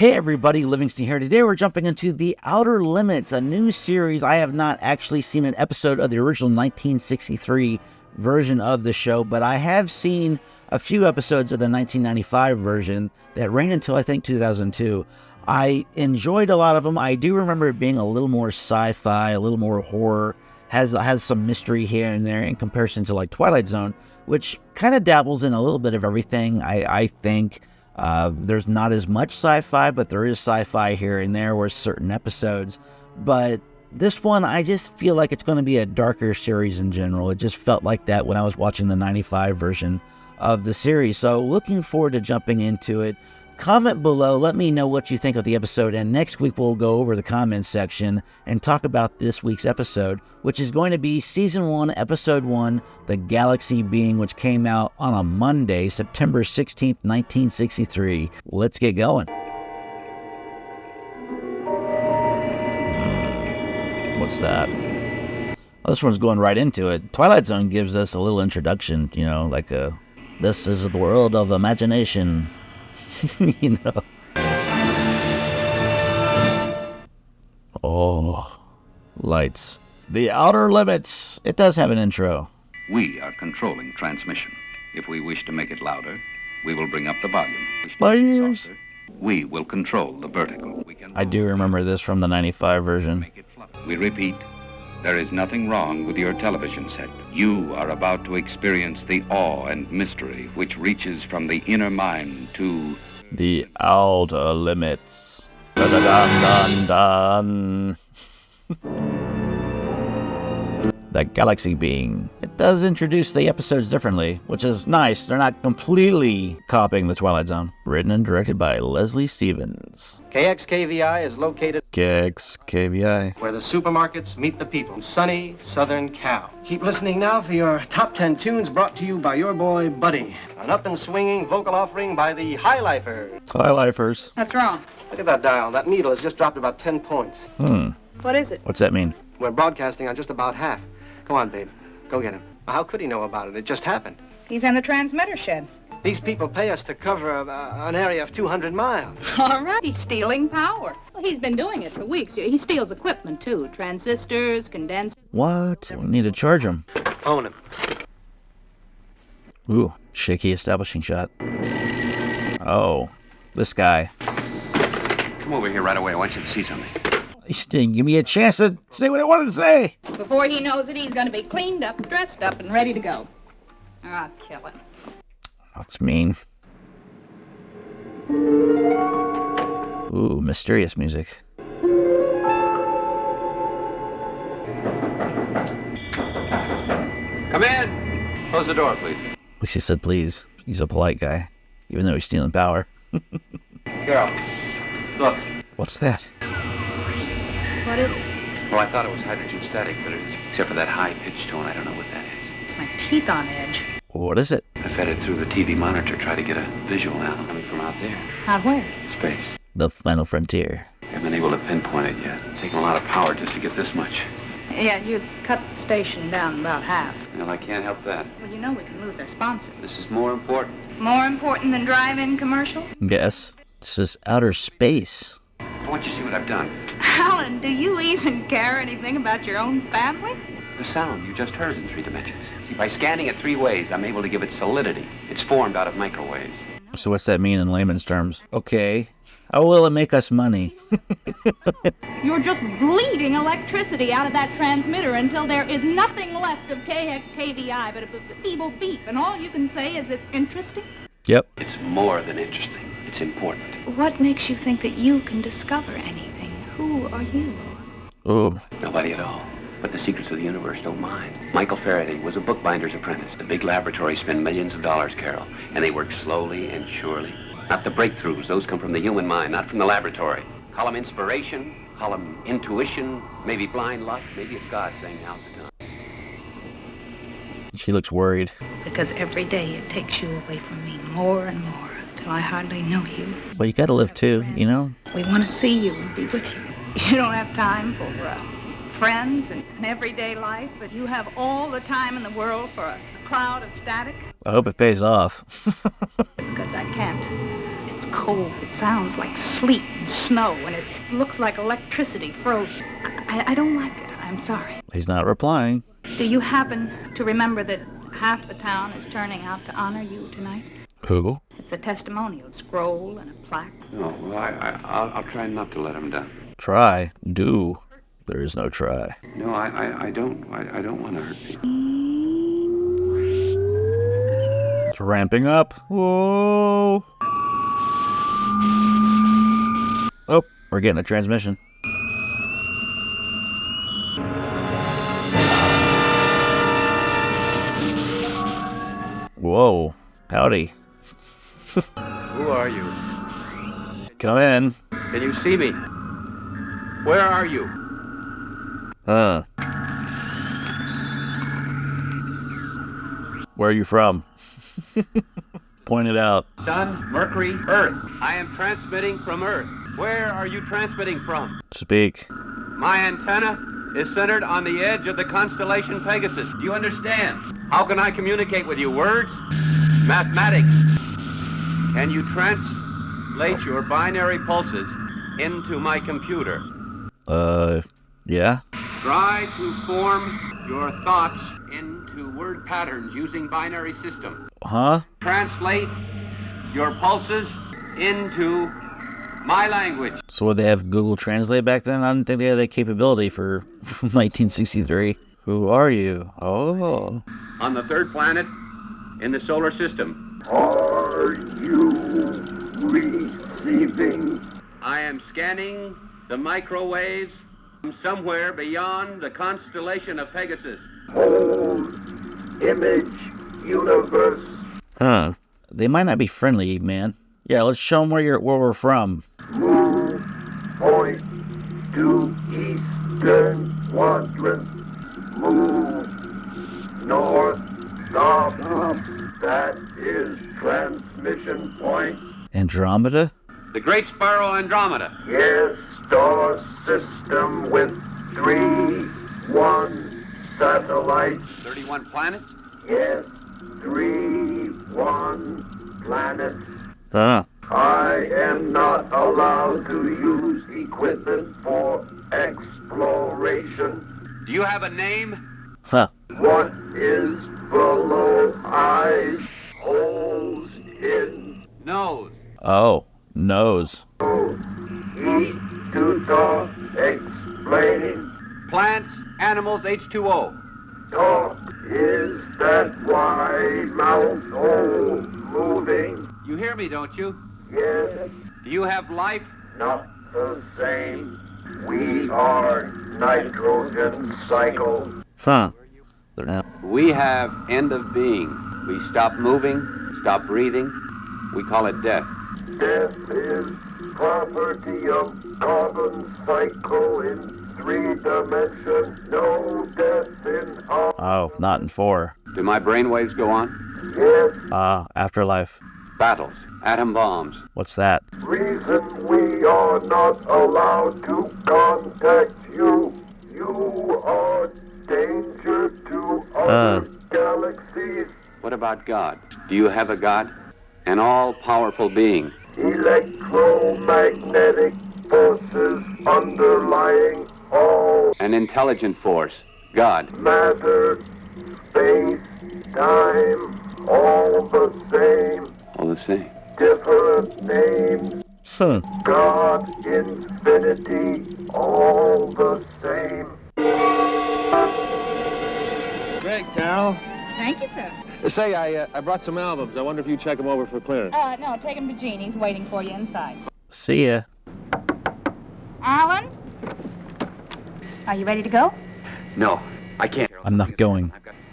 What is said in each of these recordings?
Hey everybody, Livingston here. Today we're jumping into The Outer Limits, a new series. I have not actually seen an episode of the original 1963 version of the show, but I have seen a few episodes of the 1995 version that ran until I think 2002. I enjoyed a lot of them. I do remember it being a little more sci-fi, a little more horror, has some mystery here and there in comparison to like Twilight Zone, which kind of dabbles in a little bit of everything, I think. There's not as much sci-fi, but there is sci-fi here and there with certain episodes. But this one, I just feel like it's going to be a darker series in general. It just felt like that when I was watching the 95 version of the series. So looking forward to jumping into it. Comment below, let me know what you think of the episode, and next week we'll go over the comments section and talk about this week's episode, which is going to be Season 1, Episode 1, The Galaxy Being, which came out on a Monday, September 16th, 1963. Let's get going. What's that? Well, this one's going right into it. Twilight Zone gives us a little introduction, like this is the world of imagination. Oh, lights. The Outer Limits. It does have an intro. We are controlling transmission. If we wish to make it louder, we will bring up the volume. My ears. We will control the vertical. I do remember this from the 95 version. We repeat, there is nothing wrong with your television set. You are about to experience the awe and mystery which reaches from the inner mind to the Outer Limits. Dun-dun-dun-dun. The Galaxy Being. It does introduce the episodes differently, which is nice. They're not completely copying the Twilight Zone. Written and directed by Leslie Stevens. KXKVI is located KXKVI, where the supermarkets meet the people. Sunny Southern Cal. Keep listening now for your top 10 tunes brought to you by your boy Buddy. An up and swinging vocal offering by the High Lifers. High Lifers. What's wrong? Look at that dial. That needle has just dropped about 10 points. What is it? What's that mean? We're broadcasting on just about half. Go on, babe. Go get him. How could he know about it? It just happened. He's in the transmitter shed. These people pay us to cover an area of 200 miles. All right, he's stealing power. Well, he's been doing it for weeks. He steals equipment, too. Transistors, condensers. What? We need to charge him. Phone him. Ooh, shaky establishing shot. Oh, this guy. Come over here right away. I want you to see something. You didn't give me a chance to say what I wanted to say. Before he knows it, he's going to be cleaned up, dressed up, and ready to go. I'll kill him. That's mean. Ooh, mysterious music. Come in. Close the door, please. At least he said please. He's a polite guy, even though he's stealing power. Girl, look. What's that? What is it? Well, I thought it was hydrogen static, but it's except for that high-pitched tone, I don't know what that is. It's my teeth on edge. What is it? I fed it through the TV monitor, try to get a visual now coming from out there. Out where? Space. The final frontier. Haven't been able to pinpoint it yet. Taking a lot of power just to get this much. Yeah, you cut the station down about half. Well, I can't help that. Well, you know we can lose our sponsor. This is more important. More important than drive-in commercials? Yes. This is outer space. I want you to see what I've done. Alan, do you even care anything about your own family? The sound you just heard in 3 dimensions. See, by scanning it 3 ways, I'm able to give it solidity. It's formed out of microwaves. So what's that mean in layman's terms? Okay. How will it make us money? You're just bleeding electricity out of that transmitter until there is nothing left of KXKVI but a feeble beep, and all you can say is it's interesting? Yep. It's more than interesting. It's important. What makes you think that you can discover anything? Who are you? Ooh. Nobody at all. But the secrets of the universe don't mind. Michael Faraday was a bookbinder's apprentice. The big laboratories spend millions of dollars, Carol, and they work slowly and surely. Not the breakthroughs. Those come from the human mind, not from the laboratory. Call them inspiration, call them intuition, maybe blind luck, maybe it's God saying now's the time. She looks worried. Because every day it takes you away from me more and more, till I hardly know you. But you gotta live too, you know? We want to see you and be with you. You don't have time for friends and everyday life, but you have all the time in the world for a cloud of static. I hope it pays off. Because I can't. It's cold. cold. It sounds like sleet and snow, and it looks like electricity frozen. I don't like it. I'm sorry. He's not replying. Do you happen to remember that half the town is turning out to honor you tonight? Who? It's a testimonial scroll and a plaque. Oh, well, I'll try not to let him down. Try. Do. There is no try. No, I don't want to hurt people. It's ramping up. Whoa. Oh, we're getting a transmission. Whoa. Howdy. Who are you? Come in. Can you see me? Where are you? Huh. Where are you from? Point it out. Sun, Mercury, Earth. I am transmitting from Earth. Where are you transmitting from? Speak. My antenna is centered on the edge of the constellation Pegasus. Do you understand? How can I communicate with you? Words? Mathematics. Can you translate your binary pulses into my computer? Yeah. Try to form your thoughts into word patterns using binary system. Huh? Translate your pulses into my language. So would they have Google Translate back then? I didn't think they had that capability for 1963. Who are you? Oh. On the third planet in the solar system. Are you receiving? I am scanning the microwaves from somewhere beyond the constellation of Pegasus. Whole image universe. Huh. They might not be friendly, man. Yeah, let's show them where we're from. Move point to eastern quadrant. Move north. Stop. That is transmission point. Andromeda? The Great Spiral Andromeda. Yes, star system with 31 satellites. 31 planets? Yes, 31 planets. Huh. I am not allowed to use equipment for exploration. Do you have a name? Huh. What is below eyes, holes in Nose. Oh. Nose. eat to talk, explain, Plants, animals, H2O. talk. Is that why mouth hole moving? You hear me, don't you? Yes, Do you have life? not the same. We are nitrogen cycle. Huh. They're now. We have end of being. We stop moving, stop breathing. We call it death. Death is property of carbon cycle in 3 dimensions. No death in all. Oh, not in 4. Do my brainwaves go on? Yes, Afterlife. Battles, atom bombs. What's that? reason we are not allowed to contact you. You are danger to other galaxies. What about God? Do you have a God? An all-powerful being. Electromagnetic forces underlying all An intelligent force. God. matter, space, time, all the same, All the same. different names. Huh. God, infinity, all the same. Greg, Carol. Thank you, sir. Say, I brought some albums. I wonder if you check them over for clearance. No, take him to Gene. He's waiting for you inside. See ya. Alan? Are you ready to go? No, I can't. I'm not going.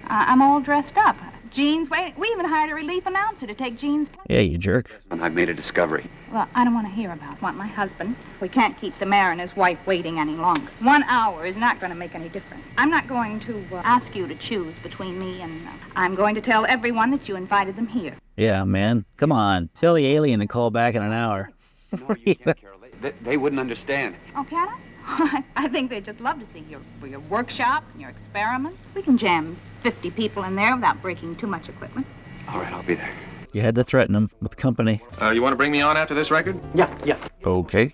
I'm all dressed up. Gene's waiting. We even hired a relief announcer to take Gene's place. Yeah, you jerk. I've made a discovery. Well, I don't want to hear about it. I want my husband. We can't keep the mayor and his wife waiting any longer. 1 hour is not going to make any difference. I'm not going to ask you to choose between me and... I'm going to tell everyone that you invited them here. Yeah, man. Come on. Tell the alien to call back in an hour. No, you can't, Carol. They wouldn't understand. Oh, can I? I think they'd just love to see your workshop and your experiments. We can jam 50 people in there without breaking too much equipment. All right, I'll be there. You had to threaten him with company. You want to bring me on after this record? Yeah. Okay.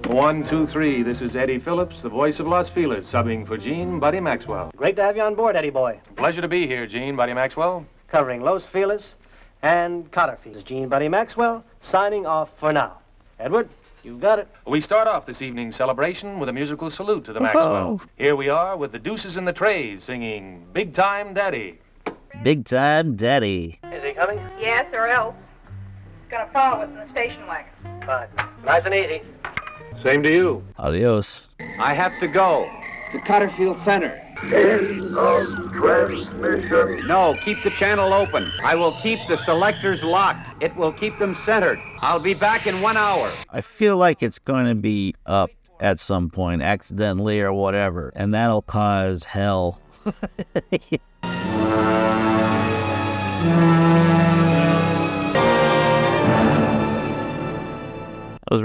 1, 2, 3. This is Eddie Phillips, the voice of Los Feliz, subbing for Gene Buddy Maxwell. Great to have you on board, Eddie boy. Pleasure to be here, Gene Buddy Maxwell. Covering Los Feliz and Cotterfield. This is Gene Buddy Maxwell signing off for now. Edward, you've got it. We start off this evening's celebration with a musical salute to the Maxwells. Here we are with the Deuces and the Trays singing Big Time Daddy. Big Time Daddy. Is he coming? Yes, or else. He's gonna follow us in the station wagon. Fine. Nice and easy. Same to you. Adios. I have to go. To Cotterfield Center. End of transmission. No, keep the channel open. I will keep the selectors locked. It will keep them centered. I'll be back in 1 hour. I feel like it's going to be up at some point, accidentally or whatever, and that'll cause hell. That was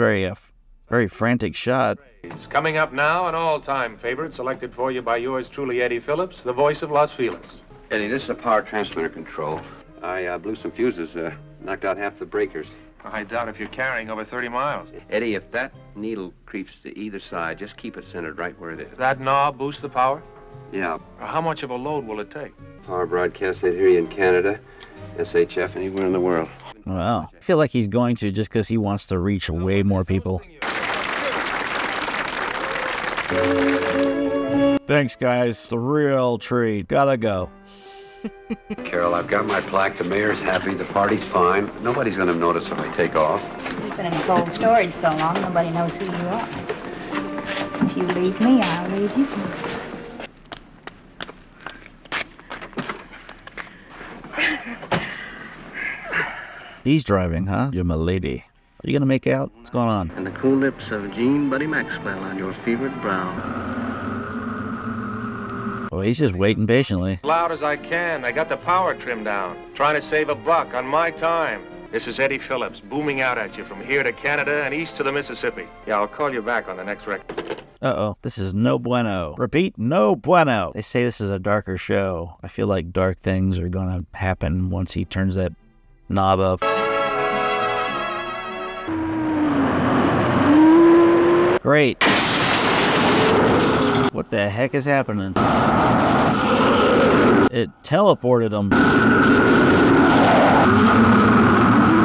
very frantic shot. It's coming up now, an all-time favorite selected for you by yours truly, Eddie Phillips, the voice of Los Feliz. Eddie, this is a power transmitter control. I blew some fuses, knocked out half the breakers. I doubt if you're carrying over 30 miles. Eddie, if that needle creeps to either side, just keep it centered right where it is. That knob boosts the power? Yeah. How much of a load will it take? Power broadcast they'd hear you in Canada, SHF, anywhere in the world. Wow. I feel like he's going to just because he wants to reach way more people. Thanks, guys. It's a real treat. Gotta go. Carol, I've got my plaque. The mayor's happy. The party's fine. Nobody's going to notice if I take off. You've been in cold storage so long, nobody knows who you are. If you leave me, I'll leave you. He's driving, huh? You're my lady. Are you gonna make out? What's going on? And the cool lips of Gene Buddy Maxwell on your fevered brow. Oh, he's just waiting patiently. Loud as I can. I got the power trimmed down. Trying to save $1 on my time. This is Eddie Phillips, booming out at you from here to Canada and east to the Mississippi. Yeah, I'll call you back on the next record. Uh-oh. This is no bueno. Repeat, no bueno. They say this is a darker show. I feel like dark things are gonna happen once he turns that knob up. Great. What the heck is happening? It teleported him.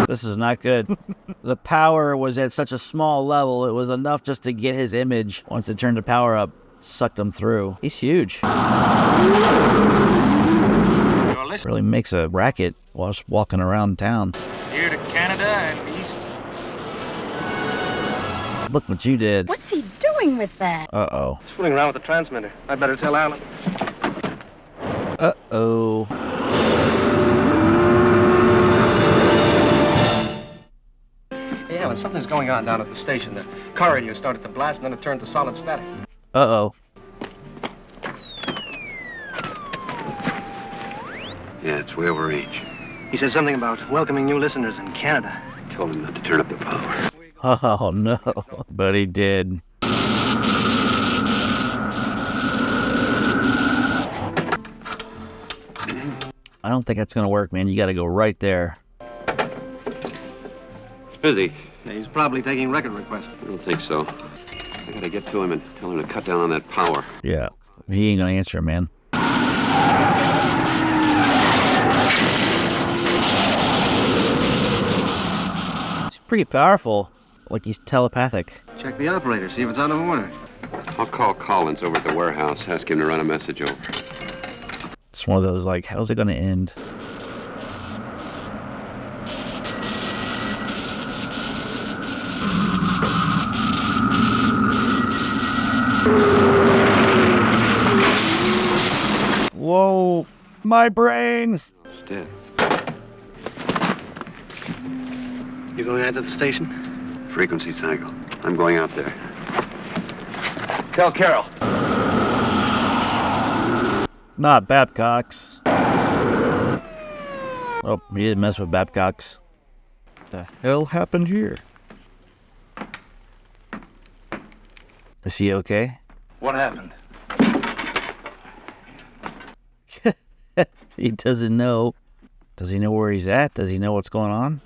This is not good. The power was at such a small level, it was enough just to get his image. Once it turned the power up, sucked him through. He's huge. Really makes a racket while walking around town. Here to Canada and east. Look what you did. What's he doing with that? Uh-oh. Fooling around with the transmitter. I'd better tell Alan. Uh-oh. Hey, Alan, something's going on down at the station. The car radio started to blast, and then it turned to solid static. Uh-oh. Yeah, it's way over range. He said something about welcoming new listeners in Canada. Told him not to turn up the power. Oh, no. But he did. I don't think that's going to work, man. You got to go right there. It's busy. He's probably taking record requests. I don't think so. I gotta get to him and tell him to cut down on that power. Yeah. He ain't going to answer, man. He's pretty powerful. Like he's telepathic. Check the operator, see if it's out of order. I'll call Collins over at the warehouse, ask him to run a message over. It's one of those, like, how's it going to end? Whoa, my brains! It's dead. You going out to the station? Frequency cycle. I'm going out there. Tell Carol. Not Babcock's. Oh, he didn't mess with Babcock's. What the hell happened here? Is he okay? What happened? He doesn't know. Does he know where he's at? Does he know what's going on?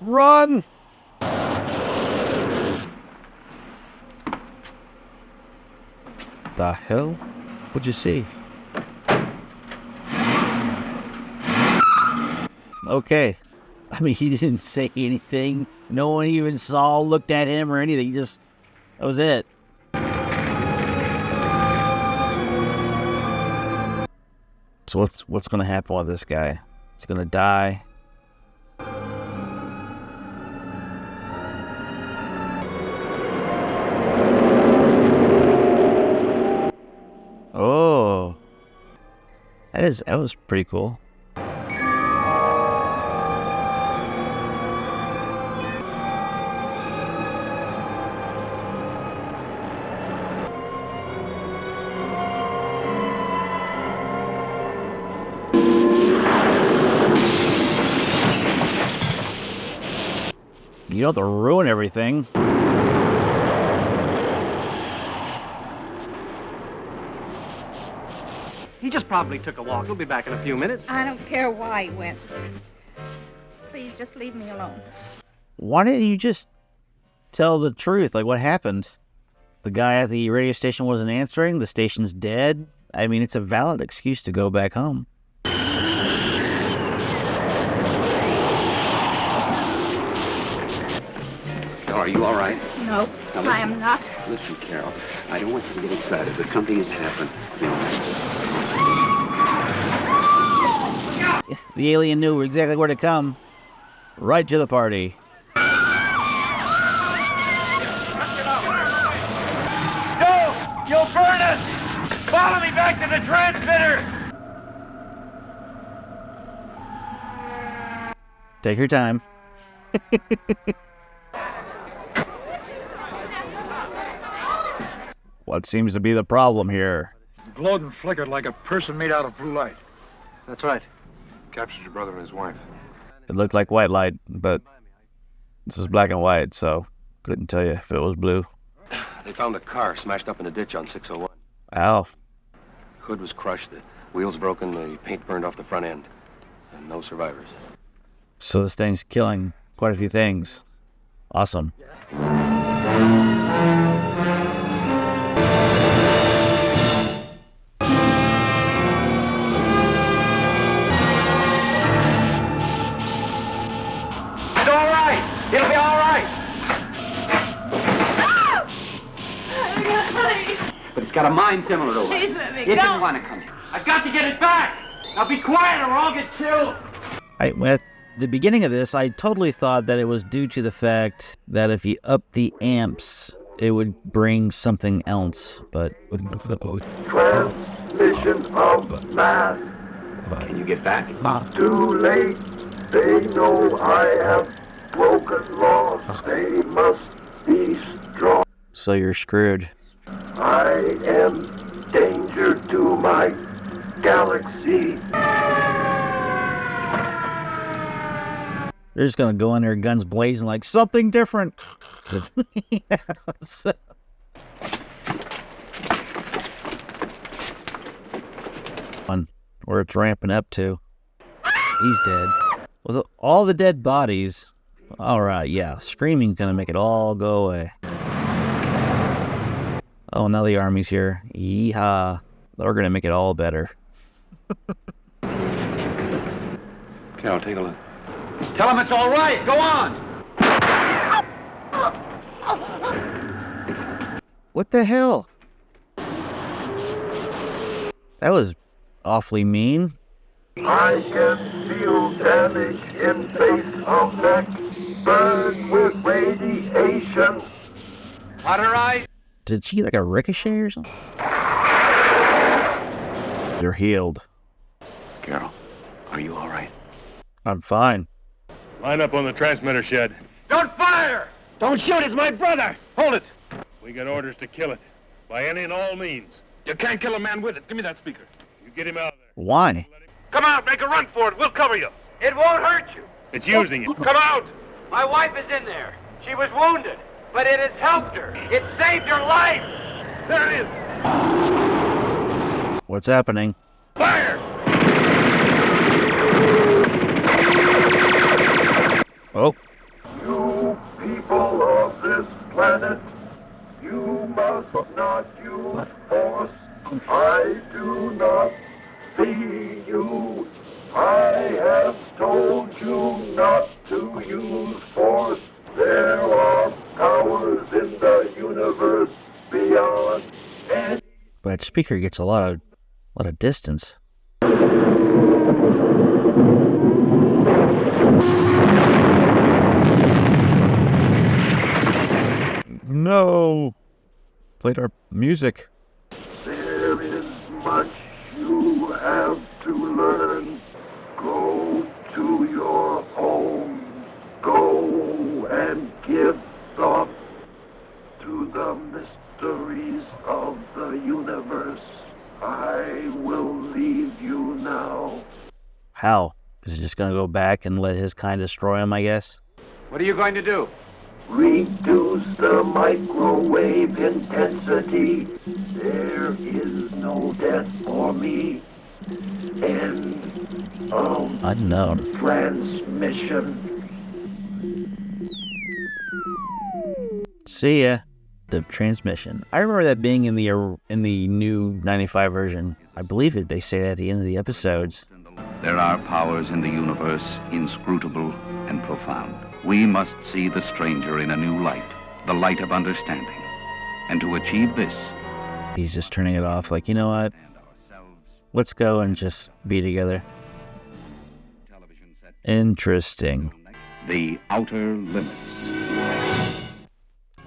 Run! The hell? What'd you see? Okay. I mean, he didn't say anything. No one even saw, looked at him or anything. He just, that was it. So what's going to happen with this guy? He's going to die. Oh. That was pretty cool. You don't have to ruin everything. He just probably took a walk. He'll be back in a few minutes. I don't care why he went. Please, just leave me alone. Why didn't you just tell the truth? Like, what happened? The guy at the radio station wasn't answering. The station's dead. I mean, it's a valid excuse to go back home. Are you all right? No, Now, I am not. Listen, Carol, I don't want you to get excited, but something has happened. The alien knew exactly where to come. Right to the party. You'll burn us! Follow me back to the transmitter! Take your time. What seems to be the problem here? Glowed and flickered like a person made out of blue light. That's right. Captured your brother and his wife. It looked like white light, but this is black and white, so couldn't tell you if it was blue. They found a car smashed up in a ditch on 601. Ow. Hood was crushed, the wheels broken, the paint burned off the front end. And no survivors. So this thing's killing quite a few things. Awesome. It's all right! It'll be all right! But it's got a mind similar to Please ours. let me It go. didn't want to come here. I've got to get it back! Now be quiet or I'll get killed! At the beginning of this, I totally thought that it was due to the fact that if you up the amps, it would bring something else, but... Transmission of mass. Can you get back? Too late. They know I have broken laws. They must be strong. So you're screwed. I am danger to my galaxy. They're just gonna go in there, guns blazing, like, something different. So- Where it's ramping up to. He's dead. With all the dead bodies. Alright, yeah. Screaming's gonna make it all go away. Oh, now the army's here. Yeehaw. They're gonna make it all better. Carol, take a look. Tell him it's all right! Go on! What the hell? That was awfully mean. I can feel damage in face of neck. Burned with radiation. Cauterize? Did she get like a ricochet or something? They're healed. Carol, are you all right? I'm fine. Line up on the transmitter shed. Don't fire! Don't shoot, it's my brother! Hold it! We got orders to kill it. By any and all means. You can't kill a man with it. Give me that speaker. You get him out of there. Why? Come out, make a run for it. We'll cover you. It won't hurt you. It's using it. Come out! My wife is in there. She was wounded, but it has helped her. It saved her life. There it is! What's happening? Fire! Oh. You people of this planet, you must not use force. I do not see you. I have told you not to use force. There are powers in the universe beyond any. But speaker gets a lot of distance. No. Played our music. There is much you have to learn. Go to your homes. Go and give thought to the mysteries of the universe. I will leave you now. How? Is he just going to go back and let his kind destroy him, I guess? What are you going to do? Reduce the microwave intensity. There is no death for me. End of Unknown. transmission. See ya. The transmission. I remember that being in the new 95 version. I believe it. They say that at the end of the episodes. There are powers in the universe inscrutable and profound. We must see the stranger in a new light, the light of understanding. And to achieve this, He's just turning it off like, you know what? Let's go and just be together. Interesting. the outer limits.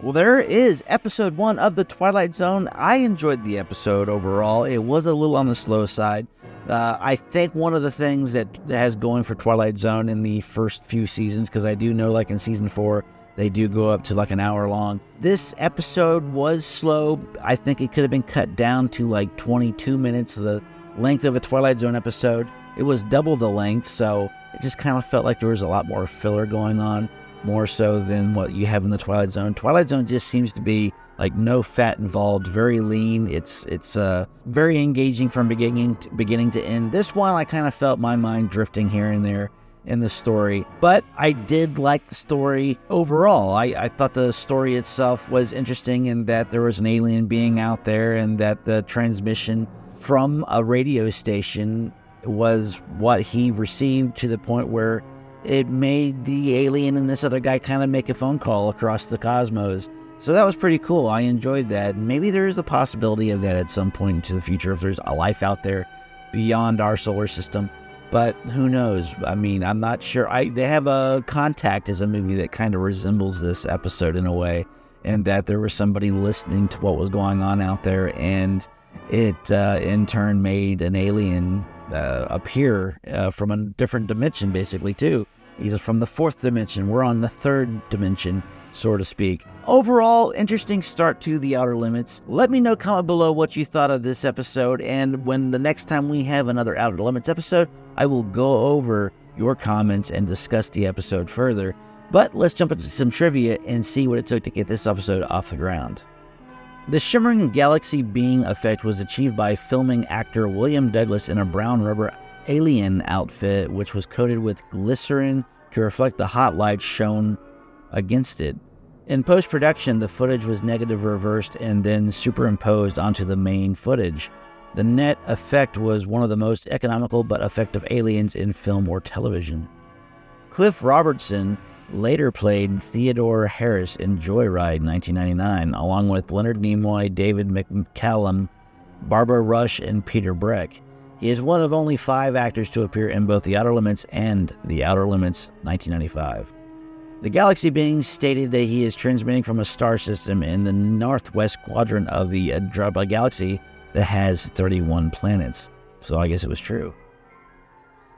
Well, there is episode 1 of the Twilight Zone. I enjoyed the episode overall. It was a little on the slow side. I think one of the things that has going for Twilight Zone in the first few seasons, because I do know like in season 4, they do go up to like an hour long. This episode was slow. I think it could have been cut down to like 22 minutes, the length of a Twilight Zone episode. It was double the length, so it just kind of felt like there was a lot more filler going on, more so than what you have in the Twilight Zone. Twilight Zone just seems to be like no fat involved, very lean. It's very engaging from beginning to end. This one, I kind of felt my mind drifting here and there in the story, but I did like the story overall. I thought the story itself was interesting in that there was an alien being out there and that the transmission from a radio station was what he received, to the point where it made the alien and this other guy kind of make a phone call across the cosmos. So that was pretty cool. I enjoyed that. Maybe there is a possibility of that at some point into the future if there's a life out there beyond our solar system. But who knows? I mean, I'm not sure. They have a Contact as a movie that kind of resembles this episode in a way, and that there was somebody listening to what was going on out there, and it in turn made an alien appear from a different dimension, basically, too. He's from the 4th dimension. We're on the 3rd dimension, so to speak. Overall, interesting start to The Outer Limits. Let me know, comment below what you thought of this episode, and when the next time we have another Outer Limits episode, I will go over your comments and discuss the episode further. But let's jump into some trivia and see what it took to get this episode off the ground. The shimmering galaxy being effect was achieved by filming actor William Douglas in a brown rubber alien outfit, which was coated with glycerin to reflect the hot light shown against it. In post-production, the footage was negative reversed and then superimposed onto the main footage. The net effect was one of the most economical but effective aliens in film or television. Cliff Robertson later played Theodore Harris in Joyride 1999, along with Leonard Nimoy, David McCallum, Barbara Rush, and Peter Breck. He is one of only 5 actors to appear in both The Outer Limits and The Outer Limits 1995. The galaxy being stated that he is transmitting from a star system in the northwest quadrant of the Andromeda galaxy that has 31 planets. So I guess it was true.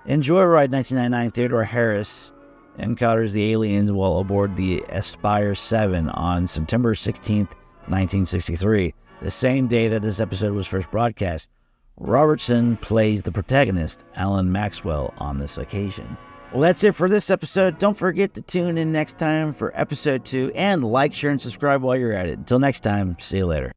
In Joyride 1999, Theodore Harris encounters the aliens while aboard the Aspire 7 on September 16th, 1963, the same day that this episode was first broadcast. Robertson plays the protagonist, Alan Maxwell, on this occasion. Well, that's it for this episode. Don't forget to tune in next time for episode 2, and like, share, and subscribe while you're at it. Until next time, see you later.